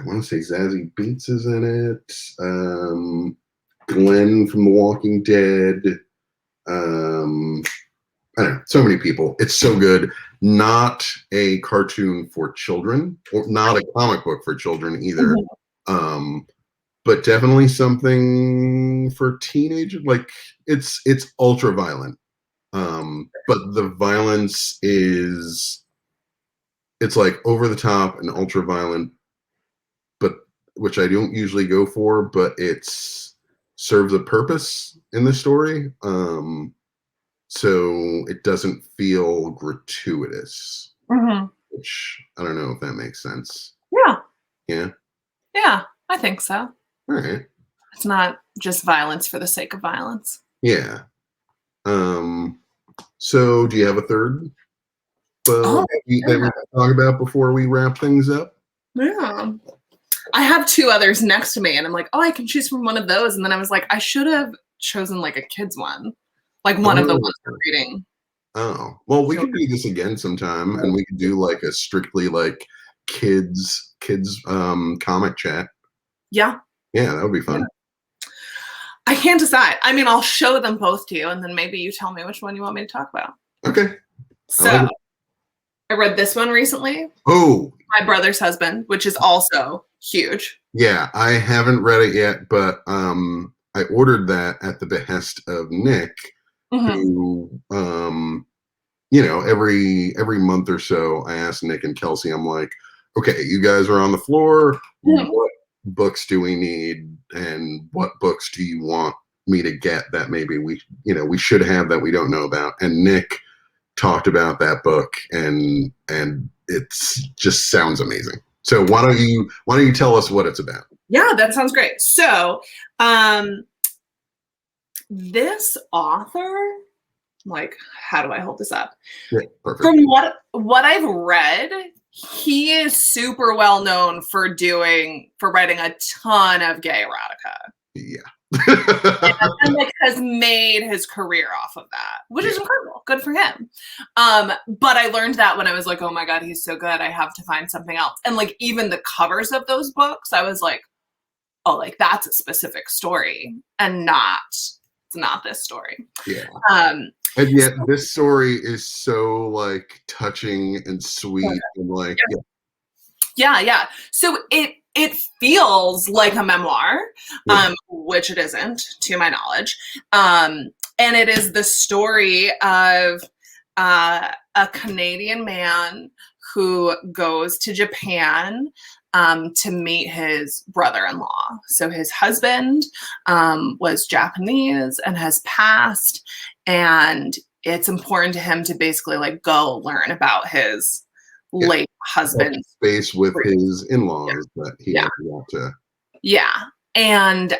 want to say Zazie Beetz is in it. Glenn from The Walking Dead. I don't know, so many people. It's so good. Not a cartoon for children, or not a comic book for children either. But definitely something for teenagers. Like it's ultra violent. But the violence it's like over the top and ultra violent, but which I don't usually go for, but it's serves a purpose in the story. So it doesn't feel gratuitous, which I don't know if that makes sense. Yeah. Yeah. Yeah, I think so. All right. It's not just violence for the sake of violence. Yeah. So do you have a third that we talk about before we wrap things up? Yeah. I have 2 others next to me, and I'm like, I can choose from one of those. And then I was like, I should have chosen like a kid's one. Like one of the ones we're reading. Oh, well, we could do this again sometime, and we could do like a strictly like kids comic chat. Yeah. Yeah, that would be fun. Yeah. I can't decide. I mean, I'll show them both to you, and then maybe you tell me which one you want me to talk about. Okay. So I read this one recently. Oh. My Brother's Husband, which is also huge. Yeah, I haven't read it yet, but I ordered that at the behest of Nick. Who, every month or so, I ask Nick and Kelsey, I'm like, okay, you guys are on the floor. What books do we need? And what books do you want me to get that maybe we should have that we don't know about? And Nick talked about that book, and it's just sounds amazing. So why don't you tell us what it's about? Yeah, that sounds great. So, This author, like, how do I hold this up? Yeah, perfect. From what I've read, he is super well known for writing a ton of gay erotica. Yeah. And like has made his career off of that, which is incredible. Good for him. But I learned that when I was like, oh my God, he's so good. I have to find something else. And like even the covers of those books, I was like, oh, like that's a specific story and it's not this story. Yeah. And yet this story is so like touching and sweet and like yeah. So it feels like a memoir, which it isn't, to my knowledge. And it is the story of a Canadian man who goes to Japan to meet his brother-in-law. So his husband was Japanese and has passed, and it's important to him to basically like go learn about his late husband space with his in-laws that he doesn't want to. Yeah. And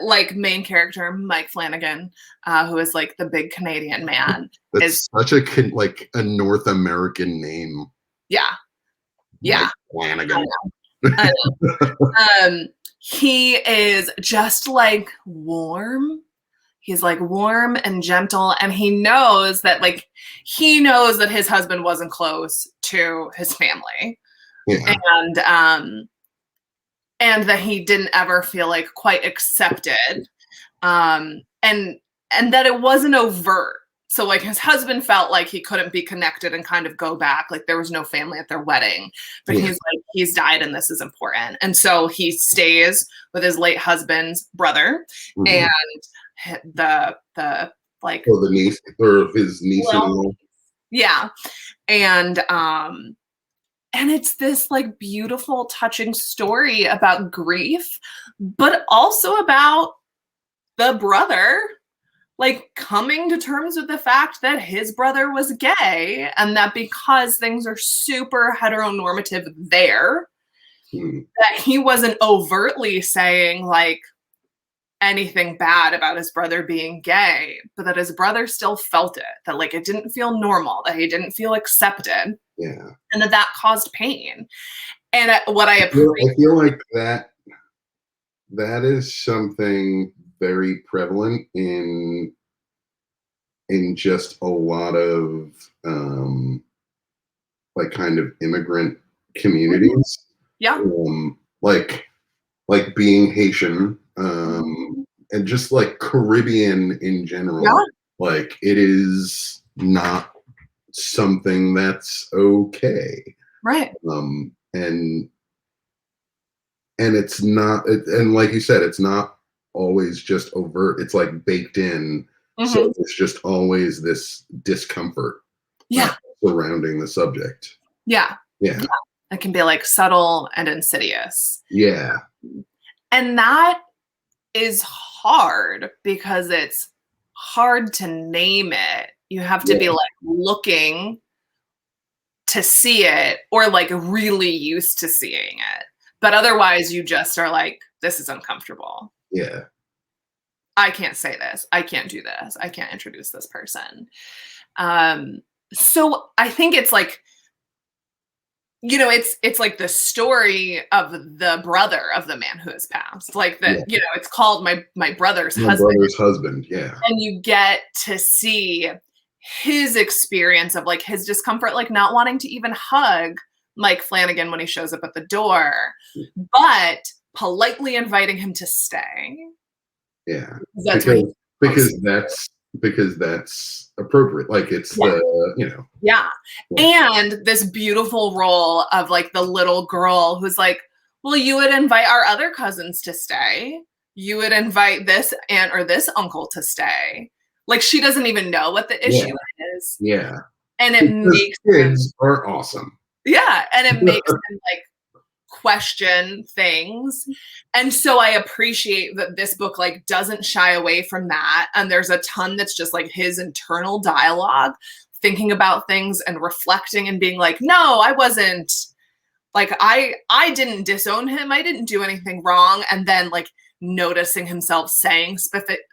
like main character Mike Flanagan, who is like the big Canadian man. That's such a North American name. Yeah. Mike Flanagan. I know. He is just like warm. He's like warm and gentle, and he knows that his husband wasn't close to his family. Yeah. And that he didn't ever feel like quite accepted. And that it wasn't overt. So like his husband felt like he couldn't be connected and kind of go back. Like there was no family at their wedding, but he's like, he's died and this is important. And so he stays with his late husband's brother and the niece or his niece-in-law. Yeah. And it's this like beautiful, touching story about grief, but also about the brother like coming to terms with the fact that his brother was gay, and that because things are super heteronormative there, that he wasn't overtly saying like anything bad about his brother being gay, but that his brother still felt it, that like it didn't feel normal, that he didn't feel accepted, and that caused pain. And what I appreciate, I feel like that is something very prevalent in just a lot of like kind of immigrant communities. Like being Haitian and just like Caribbean in general. Like it is not something that's okay. Right. And it's not, and like you said, it's not always just overt. It's like baked in. So it's just always this discomfort surrounding the subject. Yeah. It can be like subtle and insidious. Yeah. And that is hard because it's hard to name it. You have to be like looking to see it or like really used to seeing it. But otherwise you just are like, this is uncomfortable. Yeah. I can't say this. I can't do this. I can't introduce this person. So I think it's like, it's like the story of the brother of the man who has passed. Like that, it's called my brother's husband. Yeah. And you get to see his experience of like his discomfort, like not wanting to even hug Mike Flanagan when he shows up at the door, but politely inviting him to stay. Yeah. Because that's appropriate. Like it's And this beautiful role of like the little girl who's like, well, you would invite our other cousins to stay. You would invite this aunt or this uncle to stay. Like she doesn't even know what the issue is. Yeah. And it makes kids are awesome. Yeah. And it makes them like question things. And so I appreciate that this book like doesn't shy away from that. And there's a ton that's just like his internal dialogue, thinking about things and reflecting and being like, no, I wasn't like, I didn't disown him. I didn't do anything wrong. And then like noticing himself saying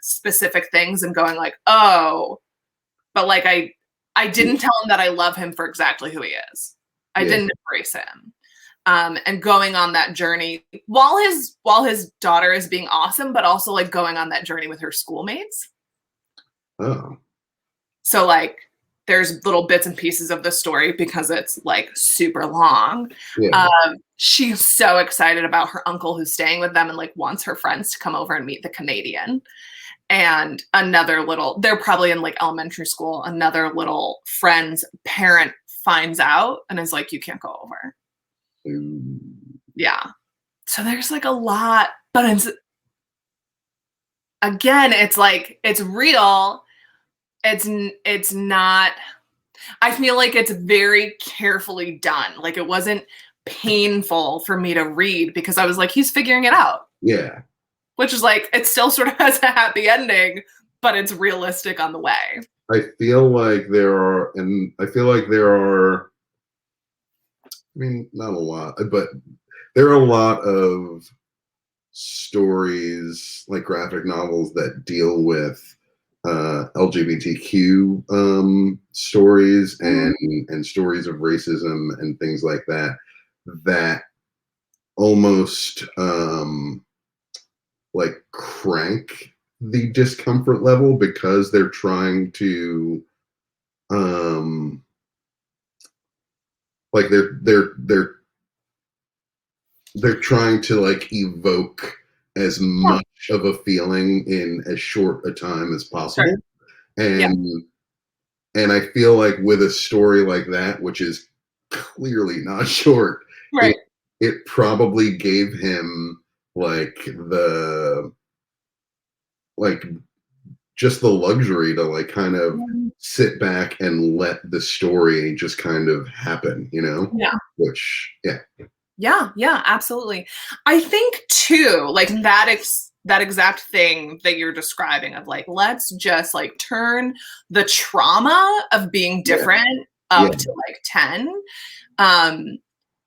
specific things and going like, oh, but like I didn't tell him that I love him for exactly who he is. I didn't embrace him. And going on that journey while his daughter is being awesome, but also like going on that journey with her schoolmates. Oh. So like there's little bits and pieces of the story because it's like super long. Yeah. She's so excited about her uncle who's staying with them and like wants her friends to come over and meet the Canadian. And they're probably in like elementary school. Another little friend's parent finds out and is like, you can't go over. Ooh. Yeah. So there's like a lot, but it's like, it's real. It's not, I feel like it's very carefully done. Like it wasn't painful for me to read because I was like, he's figuring it out. Yeah. Which is like, it still sort of has a happy ending, but it's realistic on the way. I feel like there are, I mean, not a lot, but there are a lot of stories, like graphic novels, that deal with LGBTQ stories and stories of racism and things like that, that almost like crank the discomfort level because they're trying to like they're trying to like evoke as much of a feeling in as short a time as possible. Sure. And I feel like with a story like that, which is clearly not short, right, it probably gave him just the luxury to like kind of sit back and let the story just kind of happen, you know? Yeah. Which, yeah. Yeah, absolutely. I think too, like that exact thing that you're describing of like, let's just like turn the trauma of being different up to like 10.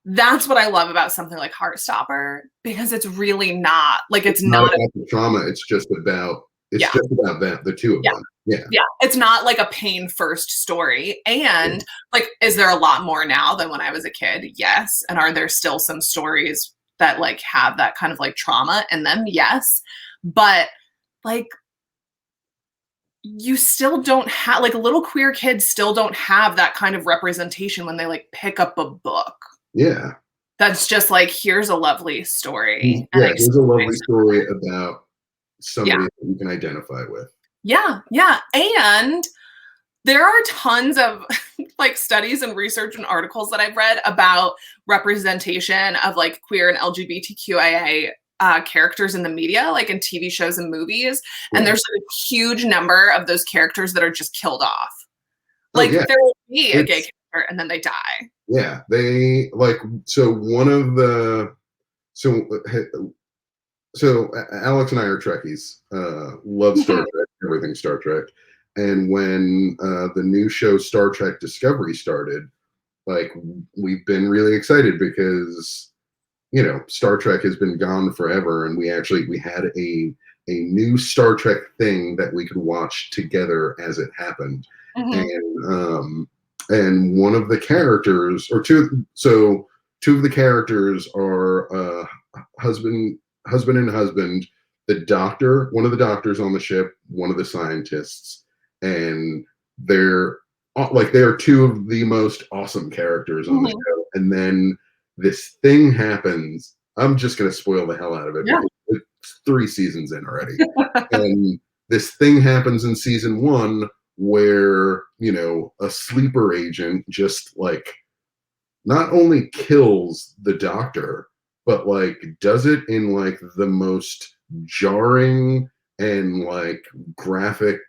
That's what I love about something like Heartstopper, because it's really not like, it's not about the trauma. It's just about just about them, the two of them. Yeah. It's not like a pain first story. And like, is there a lot more now than when I was a kid? Yes. And are there still some stories that like have that kind of like trauma in them? Yes. But like, you still don't have, like, little queer kids still don't have that kind of representation when they like pick up a book. Yeah. That's just like, here's a lovely story. Yeah, here's a lovely story about somebody that you can identify with. Yeah. And there are tons of like studies and research and articles that I've read about representation of like queer and LGBTQIA characters in the media, like in TV shows and movies. And there's a huge number of those characters that are just killed off. Like there will be a gay character and then they die. Yeah, they like, so one of the, so Alex and I are Trekkies, love Star Trek, everything Star Trek. And when the new show Star Trek Discovery started, like we've been really excited because, you know, Star Trek has been gone forever, and we had a new Star Trek thing that we could watch together as it happened. And one of the characters, or two of the characters are husband and husband, the doctor, one of the doctors on the ship, one of the scientists, and they are two of the most awesome characters on the show. And then this thing happens. I'm just going to spoil the hell out of it. Yeah. It's 3 seasons in already. And this thing happens in season 1 where, you know, a sleeper agent just like not only kills the doctor, but like does it in like the most jarring and like graphic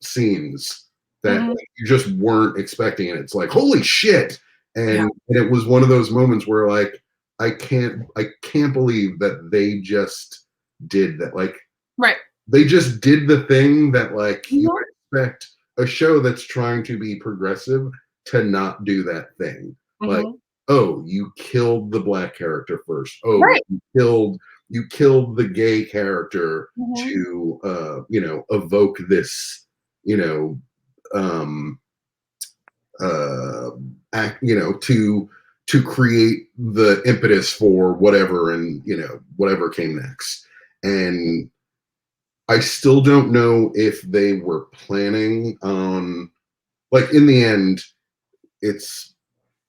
scenes that like, you just weren't expecting. And it's like, holy shit. And it was one of those moments where like, I can't believe that they just did that. Like, they just did the thing that like you expect a show that's trying to be progressive to not do that thing. Like, oh, you killed the black character first. Oh, you killed you killed the gay character Mhm. to evoke this, you know, um uh act, to create the impetus for whatever, and whatever came next. And I still don't know if they were planning on, like, in the end, it's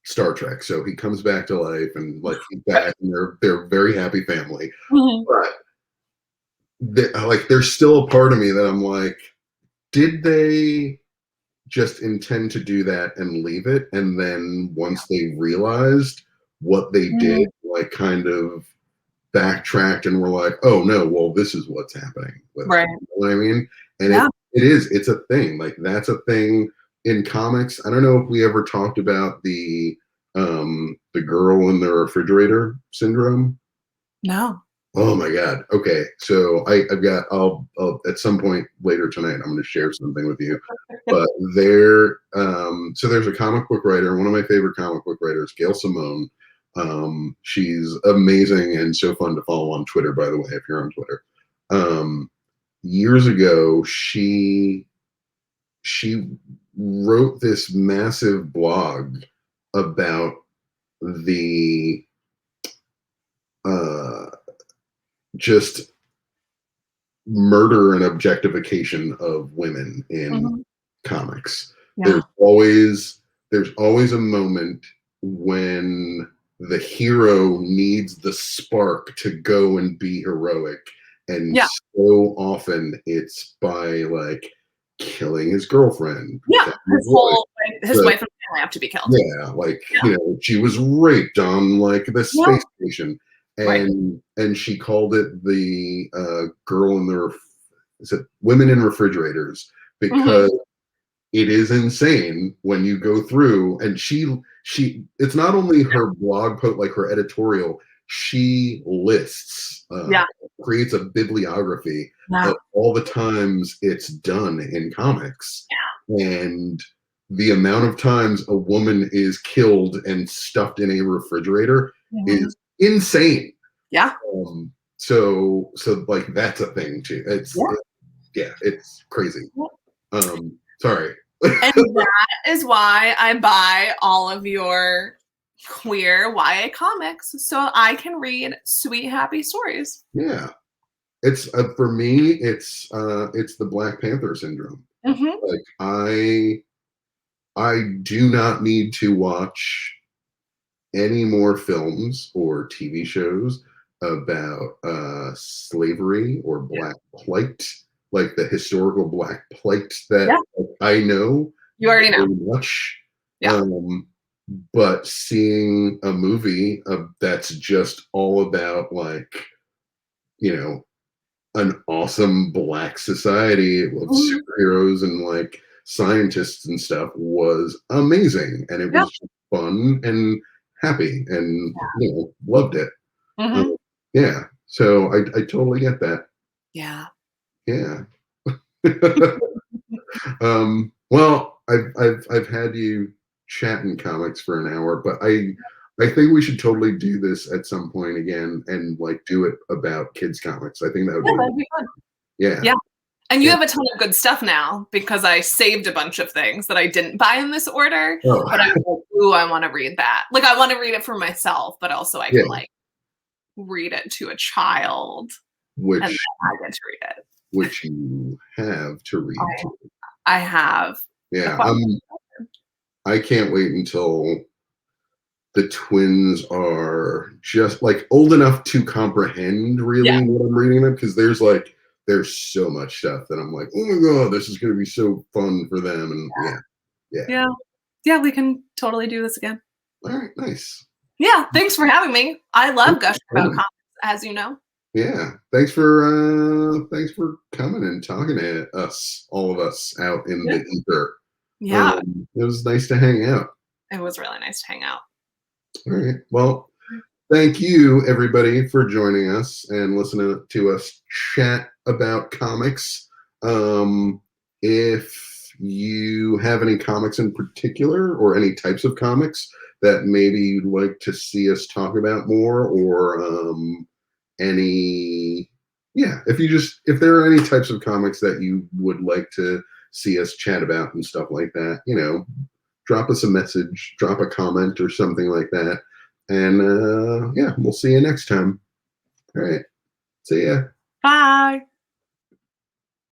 Star Trek, so he comes back to life, and like he's back, and they're a very happy family. Mhm. But like, there's still a part of me that I'm like, did they just intend to do that and leave it, and then once they realized what they did, Mhm. like, kind of backtracked and were like, oh no, well, this is what's happening with it. Right. You know what I mean? And Yeah. it's a thing. Like, that's a thing in comics. I don't know if we ever talked about the girl in the refrigerator syndrome. No. Oh my god. Okay. So I'll at some point later tonight, I'm going to share something with you. But so there's a comic book writer, one of my favorite comic book writers, Gail Simone. She's amazing and so fun to follow on Twitter, by the way, if you're on Twitter. Years ago, she wrote this massive blog about the uh just murder and objectification of women in Mhm. comics. Yeah. There's always a moment when the hero needs the spark to go and be heroic, and Yeah. so often it's by, like, killing his girlfriend, Yeah. killing his wife. His The wife and family have to be killed. Yeah, like, Yeah. she was raped on, like, the Yeah. space station, Right. and she called it the girl in the is it women in refrigerators, Mhm. because it is insane when you go through, and she it's not only her blog post, like her editorial, she lists, Yeah. creates a bibliography Yeah. of all the times it's done in comics, and the amount of times a woman is killed and stuffed in a refrigerator Mhm. is insane. Yeah. So like, that's a thing too. Yeah. Yeah, it's crazy. Yeah. Sorry. And that is why I buy all of your queer YA comics so I can read sweet, happy stories. Yeah, it's for me, it's the Black Panther syndrome. Mhm. Like, I do not need to watch any more films or TV shows about slavery or black plight, like the historical black plight that, Yeah. like, I know You already know. very much. Yeah. Um, but seeing a movie that's just all about, like, you know, an awesome black society of Mhm. superheroes and, like, scientists and stuff was amazing, and it Yeah. was just fun and happy, and loved it. Mhm. um, yeah, so I totally get that. Yeah. Yeah. Well, I've had you chatting comics for an hour, but I think we should totally do this at some point again, and, like, do it about kids comics. I think that would Yeah, be, that'd be fun. yeah. Yeah. And you Yeah. have a ton of good stuff now because I saved a bunch of things that I didn't buy in this order, Oh, but I'm like, "Ooh, I wanna read that." Like, I wanna read it for myself, but also I can, yeah. like, read it to a child, and then Which I get to read it. you have to read I too. I have a Yeah, question. I can't wait until the twins are just, like, old enough to comprehend Yeah. really what I'm reading them, because there's so much stuff that I'm like, oh my god, this is going to be so fun for them, and yeah, yeah. Yeah. Yeah, we can totally do this again. All right, nice. Yeah, thanks for having me. I love Thanks gushing for about coming. comics, as you know. Yeah, thanks for coming and talking to us, all of us out in Yeah. the ether. Yeah, It was nice to hang out. it was really nice to hang out. All right, well, thank you, everybody, for joining us and listening to us chat about comics. If you have any comics in particular, or any types of comics that maybe you'd like to see us talk about more, or any, yeah, if there are any types of comics that you would like to see us chat about and stuff like that, drop us a message, drop a comment or something like that. And yeah, we'll see you next time. All right. See ya. Bye.